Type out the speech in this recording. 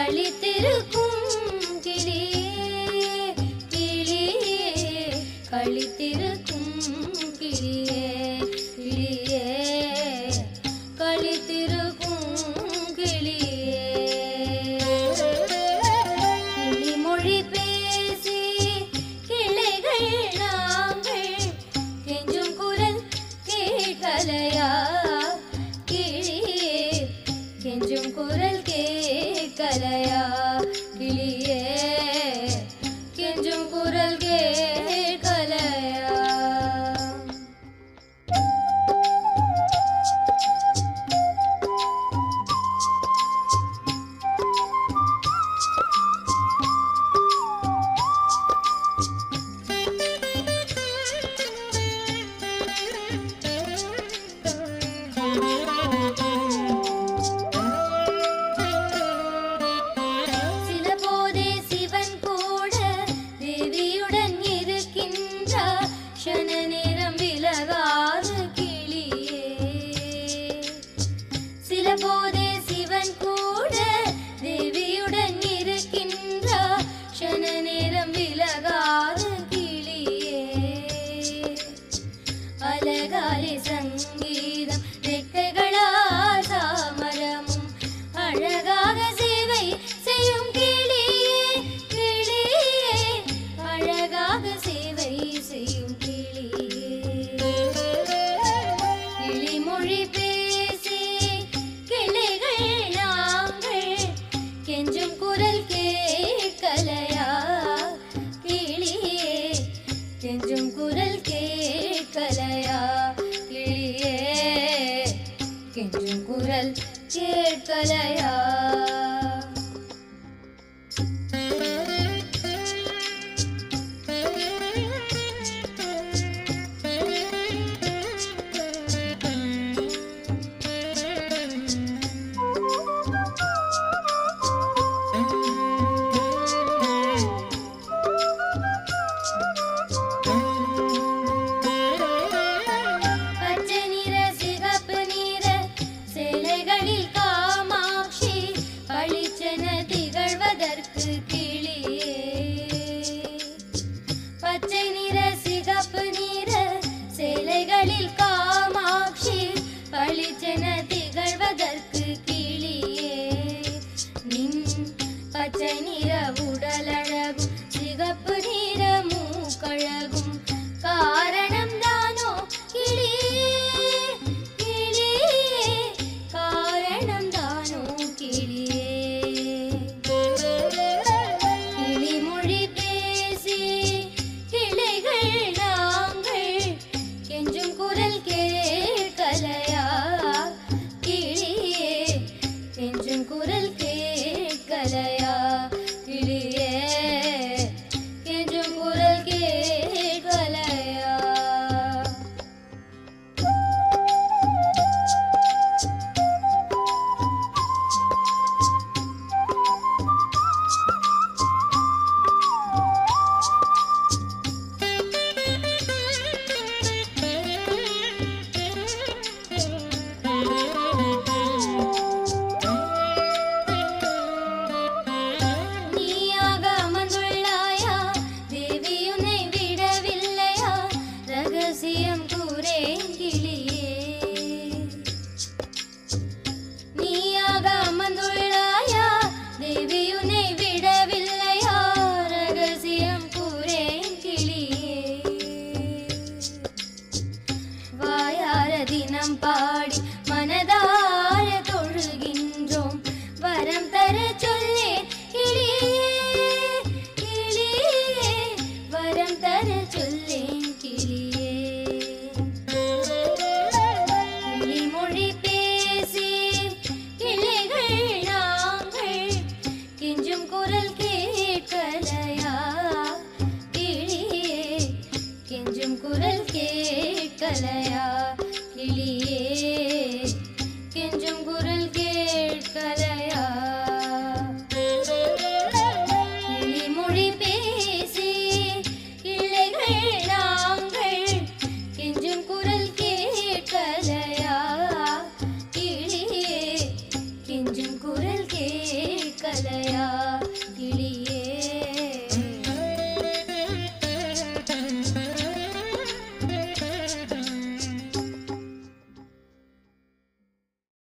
களித்திருக்கும் கிளியே கிளியே களித்திருக்கும் கிளியே கிளியே களித்திருக்கும் கிளியே கிளிமொழி பேசி கிளைகள் நாங்கள் கெஞ்சும் குரல் கேட்கலையா கிளியே கெஞ்சும் குரல் கேட்கலையா கிளியே கெஞ்சும் குரல் கேட்கலையா சில போதே சிவன் கூட தேவியுடன் இருக்கின்றார் க்ஷண நேரம் விலகாது கிளியே சில போதே சிவன் கூட தேவியுடன் இருக்கின்றார் க்ஷண நேரம் விலகாது கிளியே அலகாலி சங்கீதம் ரெக்கைகளால் தாமரமும் அழகாக சேவை செய்யும் கிளியே கிளியே அழகாக சேவை செய்யும் கிளியே கிளிமொழி பேசி கிளைகள் நாங்கள் கெஞ்சும் குரல் கேட்கலையா கிளியே கெஞ்சும் குரல் கேட்கலையா கிளியே கெஞ்சும் குரல் கேட்கலையா பச்சை நிற சிகப்பு நிற சேலைகளில் காமாட்சி பளிச்சென திகழ்வதற்கு கிளியே பச்சை நிற சிகப்பு நிற சேலைகளில் காமாட்சி பளிச்சென திகழ்வதற்கு கிளியே நின் பச்சை நிற உடலழகும் சிகப்பு நிற மூக்கழகும் காரணம் தானோ கிளியே கிளியே காரணம் தானோ கிளியே கிளிமொழி பேசி கிளைகள் நாங்கள் கெஞ்சும் குரல் கேட்கலையா கிளியே கெஞ்சும் குரல் கேட்கலையா கிளியே கெஞ்சும் குரல் கேட்கலையா நீயாக அமர்ந்துள்ளாயா தேவி உன்னை விடவில்லையா ரகசியம் கூறேன் கிளியே நீயாக அமர்ந்துள்ளாயா தேவி உன்னை விடவில்லையா ரகசியம் கூறேன் கிளியே வாயார தினம் பாடி மனதார தொழுகின்றோம் வரம் தர சொல்லேன் கிளியே கிளியே வரம் தர சொல்லேன் கிளியே கிளிமொழி பேசி கிளைகள் நாங்கள் கெஞ்சும் குரல் கேட்கலையா கிளியே கெஞ்சும் குரல் கேட்கலையா கிளியே கெஞ்சும் குரல் கேட்கலையா கிளிமொழி பேசி கிளைகள்